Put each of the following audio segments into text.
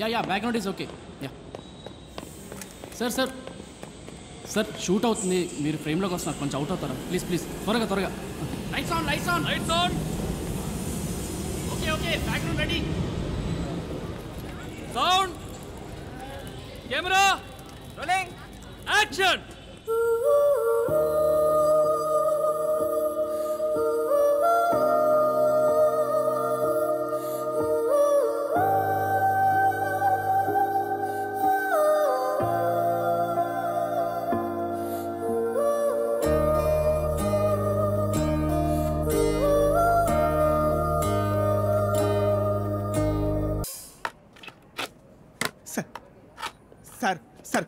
Yeah background is okay. Yeah sir shoot అవుతుంది, మీరు ఫ్రేమ్లోకి వస్తున్నారు, కొంచెం అవుట్ అవుతారా ప్లీజ్ త్వరగా. Lights on. Okay background ready. Sound camera rolling action.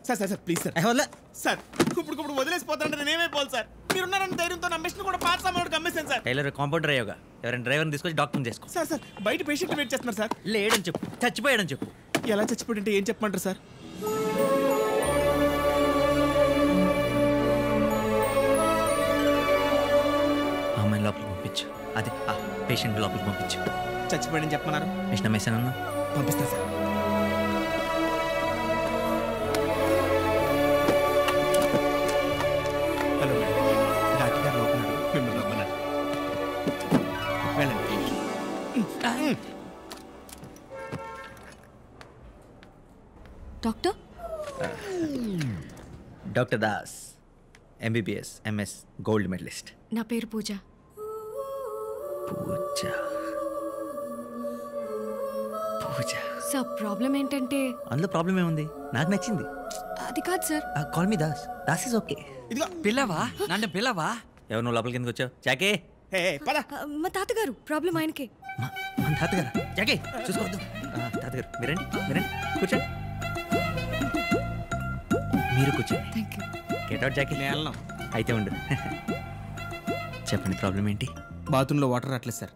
Sir please sir ఇప్పుడు వదిలేసిపోతానంటే నేనేమైపోవాలి సార్? మీరున్నారని ధైర్యంతో నా మిషన్ కూడా పాత సామాన్లకు అమ్మేశాను సార్. టైలర్ కాంపౌండర్ అయ్యోగా, ఎవరైనా డ్రైవర్ని తీసుకొచ్చి డాక్టర్ చేసుకో. సార్ బయట పేషెంట్ వెయిట్ చేస్తున్నారు సార్. లేడని చెప్పు, చచ్చిపోయాడని చెప్పు. ఎలా చచ్చిపోయింటే ఏం చెప్పమంటారు సార్? అమ్మాయిని లోపలికి పంపించు. అదే పేషెంట్ లోపలికి పంపించు. చచ్చిపోయాడని చెప్పమన్నారు. మిషన్ అమ్మేశానన్నా, పంపిస్తా sir. Doctor Das, MBBS MS gold medalist. నా పేరు పూజ. సార్ ప్రాబ్లం ఏంటంటే, అందులో ప్రాబ్లం ఏముంది? నాకు నచ్చింది. అది కాదు sir. Call me Das. Das is okay. ఇదిగో పిల్లవా, నన్ను పిల్లవా? ఎవరు నువ్వు లోపలికి ఎందుకు వచ్చావు? జాకే మా తాతగారు ప్రాబ్లం ఆయనకే. మన తాతగారు? జాకే చూసుకోవద్దు. తాతగారు మీరండి కూర్చోండి. మీరు కూర్చోండి. Get out Jackie. అయితే ఉండు. చెప్పండి ప్రాబ్లం ఏంటి? బాత్రూంలో వాటర్ రావట్లేదు సార్.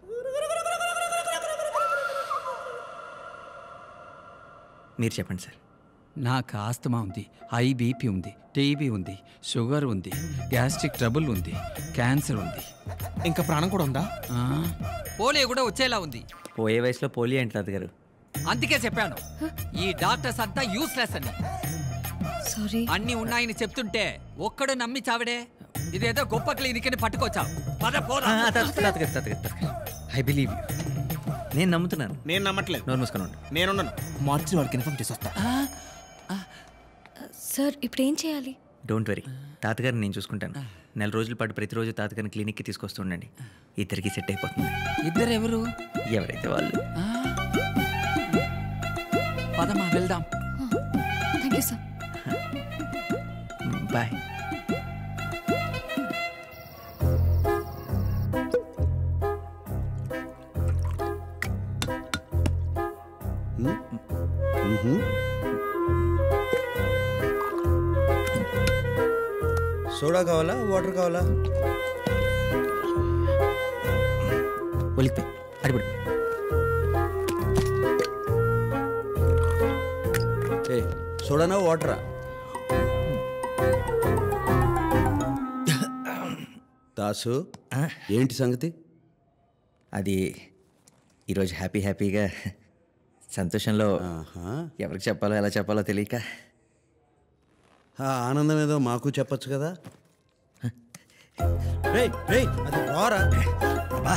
మీరు చెప్పండి సార్. నాకు ఆస్తమా ఉంది, హై బీపీ ఉంది, టీబీ ఉంది, షుగర్ ఉంది, గ్యాస్ట్రిక్ ట్రబుల్ ఉంది, క్యాన్సర్ ఉంది. ఇంకా ప్రాణం కూడా ఉందా? పోలియో కూడా వచ్చేలా ఉంది. పోయే వయసులో పోలియో ఏంటి తాతగారు? అందుకే చెప్పాను ఈ డాక్టర్స్ అంతా యూస్లెస్ అని. సారీ. అన్ని ఉన్నాయని చెప్తుంటే ఒక్కడు నమ్మి చావిడే. ఇదేదో గొప్ప క్లినిక్ అని పట్టుకొచ్చావు. I believe you. నేను నమ్ముతున్నాను. నేను నమ్మట్లేదు. నోరు మూసుకొని ఉండు. నేనున్నాను. మార్చి వాడికి ఇన్ఫార్మ్ చేసి వస్తా. సార్ ఇప్పుడు ఏం చేయాలి? డోంట్ వరీ, తాతగారిని నేను చూసుకుంటాను. 4 రోజుల పాటు ప్రతిరోజు తాతగారిని క్లినిక్కి తీసుకొస్తూ ఉండండి. ఇద్దరికి సెట్ అయిపోతుంది. ఇద్దరు ఎవరు? ఎవరైతే వాళ్ళు. పదమా వెళ్దాం. Thank you sir. Bye. Soda కావాలా, వాటర్ కావాలా? ఒలికిపోయి అడిపడి. సోడానా వాటరా? దాసు ఏంటి సంగతి? అది ఈరోజు హ్యాపీగా సంతోషంలో ఎవరికి చెప్పాలో ఎలా చెప్పాలో తెలియక. ఆనందం ఏదో మాకు చెప్పచ్చు కదా. అది రారా బా.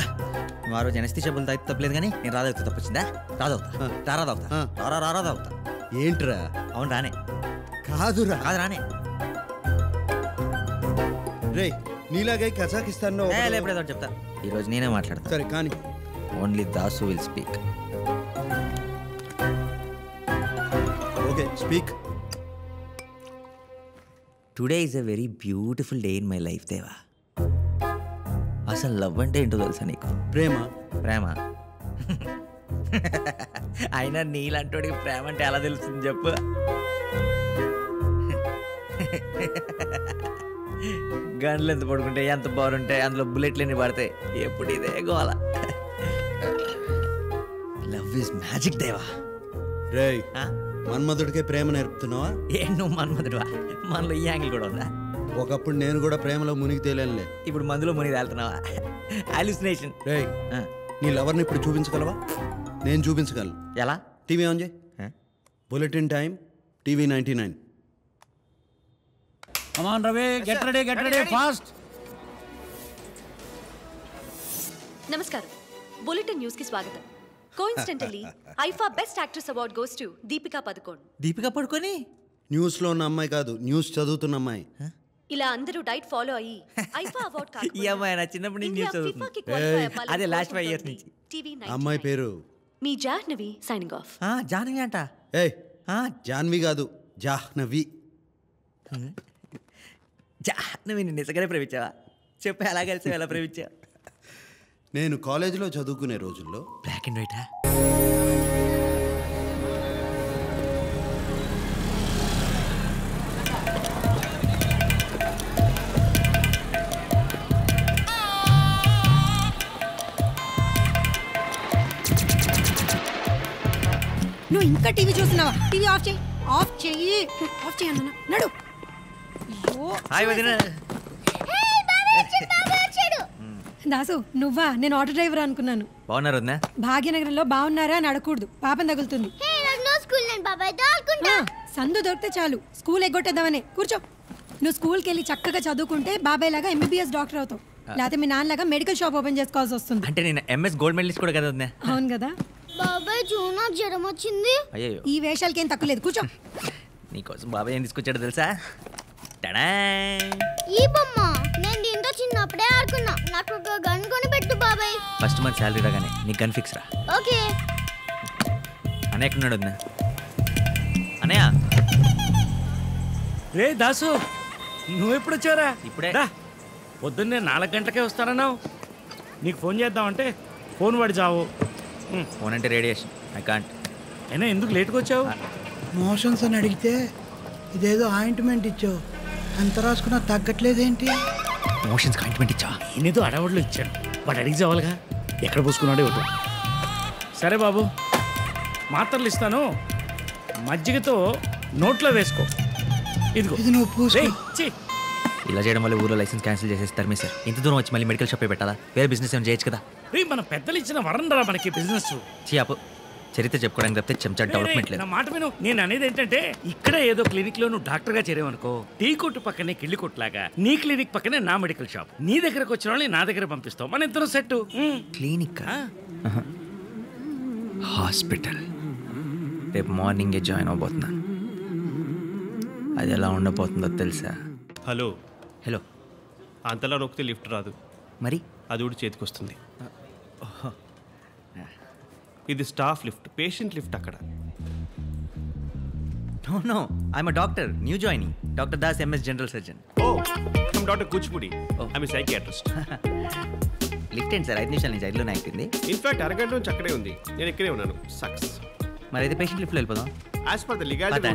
నువ్వు ఆ రోజు ఎనస్థిషియా బుల్ తాగితే తప్పలేదు, కానీ నేను రాదవుతా తప్పొచ్చిందా? రాదవుతా. ఏంట్రా? అవును రానే. కాదు రానే. రే నీలాగే కజాకిస్తాన్ లేపడేదో చెప్తా. ఈరోజు నేనే మాట్లాడతా. సరే కానీ only Dasu will speak. Okay speak. Today is a very beautiful day in my life దేవా. అసలు లవ్ అంటే ఏంటో తెలుసా నీకు? ప్రేమ. అయినా నీలాంటోడికి ప్రేమ అంటే ఎలా తెలుస్తుంది చెప్పు? గన్లు ఎంత పడుకుంటే ఎంత బాగుంటాయి, అందులో బుల్లెట్లు ఎన్ని పడతాయి, ఎప్పుడు ఇదే గోల. లవ్ ఈజ్ మ్యాజిక్ దేవా. రే మన్మధుడికే ప్రేమ నేర్పుతున్నావా? నువ్వు మన్మధుడువా? మనలో ఈ యాంగిల్ కూడా ఉందా? ఒకప్పుడు నేను కూడా ప్రేమలో మునిగి తేలేనులే. ఇప్పుడు మందులో మునిగి తేలుతున్నావా? హాలుసినేషన్. రే నీ లవర్ని ఇప్పుడు చూపించగలవా? నేను చూపించగలను. ఎలా? టీవీ ఆన్ చేయి. Bulletin time TV 99. Come on, Ravi, get ready, fast. నమస్కారం బులెటిన్ న్యూస్ కి స్వాగతం. Coincidentally IIFA best actress award goes to Deepika Padukone. Deepika పడుకొని న్యూస్లో ఉన్న అమ్మాయి కాదు, న్యూస్ చదువుతున్న అమ్మాయి. ఇలా అందరూ డైట్ ఫాలో అయ్యి ఐఫా అవార్డ్ కాదు ఈ అమ్మాయి నా చిన్నప్పటి నుంచి న్యూస్ చదువుతుంది. అదే లాస్ట్ 5 years నుంచి. అమ్మాయి పేరు మీ జాహ్నవి సైనింగ్ ఆఫ్. జాహ్నవి అంట. జాహ్నవి కాదు, జాహ్నవి. జాహ్నవి నిజంగానే ప్రేమించావా? చెప్పి ఎలా కలిసి ఎలా ప్రేమించా? నేను కాలేజీలో చదువుకునే రోజుల్లో బ్లాక్ అండ్ వైటా? నువ్వు ఇంకా టీవీ చూస్తున్నావా? టీవీ ఆఫ్ చేయి, ఆఫ్ చెయ్యి, ఆఫ్ చేయి అన్న. నడు. హాయ్ వదిన. దాసు నువ్వా? నేను ఆటో డ్రైవర్ అనుకున్నాను. బాగున్నారు వదినా? భాగ్యనగరంలో బాగున్నారా అని అడగకూడదు, పాపం తగులుతుంది. సందు దొరికితే చాలు స్కూల్ ఎగ్గొట్టేద్దామని. కూర్చో. నువ్వు స్కూల్కి వెళ్ళి చక్కగా చదువుకుంటే బాబాయ్ లాగా MBBS డాక్టర్ అవుతావు, లేకపోతే మీ నాన్నలాగా మెడికల్ షాప్ ఓపెన్ చేసుకోవాల్సి వస్తుంది. అంటే నేను MS గోల్డ్ మెడలిస్ట్ కూడా కదా వదినా? అవును కదా. బాబాయ్ జూనా జ్వరం వచ్చింది. అయ్యో, ఈ వేషాలకి ఏం తక్కువ లేదు. కూర్చో. నీకోసం బాబాయ్ ఏం తీసుకొచ్చాడో తెలుసా? ఈ బొమ్మ నేను దీంతో చిన్నప్పుడే ఆడుకున్నా. నాకు ఒక గన్ కొని పెట్టు బాబాయ్. ఫస్ట్ మంత్ శాలరీ రాగానే నీకు గన్ ఫిక్స్ రా. ఓకే. అన్నయ్య ఎక్కడున్నాడు వదినా? అన్నయ్య. రే దాసు, నువ్వెప్పుడు వచ్చారా? ఇప్పుడే. పొద్దున్నే 4 గంటలకే వస్తానన్నావు. నీకు ఫోన్ చేద్దామంటే ఫోన్ పడి చావు. ఫోన్ అంటే రేడియేషన్, ఐ కాంట్. అయినా ఎందుకు లేట్గా వచ్చావు? మోషన్స్ అని అడిగితే ఇదేదో ఆయింట్మెంట్ ఇచ్చావు, ఎంత రాసుకున్నా తగ్గట్లేదేంటి? మోషన్స్ ఆయింట్మెంట్ ఇచ్చా? నేనేదో అడవాడులో ఇచ్చాను, వాడు అడిగి చావాలిగా. ఎక్కడ పోసుకున్నాడే ఒకటి. సరే బాబు, మాత్రలు ఇస్తాను, మజ్జిగతో నోట్లో వేసుకో. ఇదిగో ఇది నువ్వు పూసి. ఇలా చేయడం వల్ల ఊళ్ళో లైసెన్స్ క్యాన్సిల్ చేసేస్తారు సార్. ఇంత దూరం వచ్చి మళ్ళీ మెడికల్ షాప్ పెట్టాలా? వేరే బిజినెస్ ఏమైనా చేయొచ్చు కదా? మన పెద్దలు ఇచ్చిన వరం రా మనకి బిజినెస్. అప్పు చరిత్ర చెప్పుకోవడానికి తప్పితే చెంచా డెవలప్మెంట్ లేదు. నా మాట విను. నేను అనేది ఏంటంటే, ఇక్కడ ఏదో క్లినిక్ లో నువ్వు డాక్టర్ గా చేరేవనుకో, టీ కొట్టు పక్కనే కిళ్ళి కొట్టులాగా నీ క్లినిక్ పక్కనే నా మెడికల్ షాప్. నీ దగ్గరకు వచ్చిన వాళ్ళని నా దగ్గర పంపిస్తావు, మన ఇద్దరం సెట్. క్లినిక్, హాస్పిటల్ రేపు మార్నింగే జాయిన్ అవబోతున్నాను. అది ఎలా ఉండబోతుందో తెలుసా? హలో. హలో. అంతలా నొక్కితే లిఫ్ట్ రాదు, మరి అది కూడా చేతికి వస్తుంది. ఇది స్టాఫ్ లిఫ్ట్, పేషెంట్ లిఫ్ట్ అక్కడ. No no, I'm a doctor, new joining. Doctor Das, MS general surgeon. Oh, I'm doctor Kuchipudi, I'm psychiatrist. Lift ఏంటి సార్? 5 నిమిషాల నుంచి 5లోనే ఎక్కింది. ఇన్ఫాక్ట్ అరగంట నుంచి అక్కడే ఉంది, నేను ఇక్కడే ఉన్నాను. సక్సెస్. మరి అయితే పేషెంట్ లిఫ్ట్లో వెళ్ళిపోదాం. As per the legality.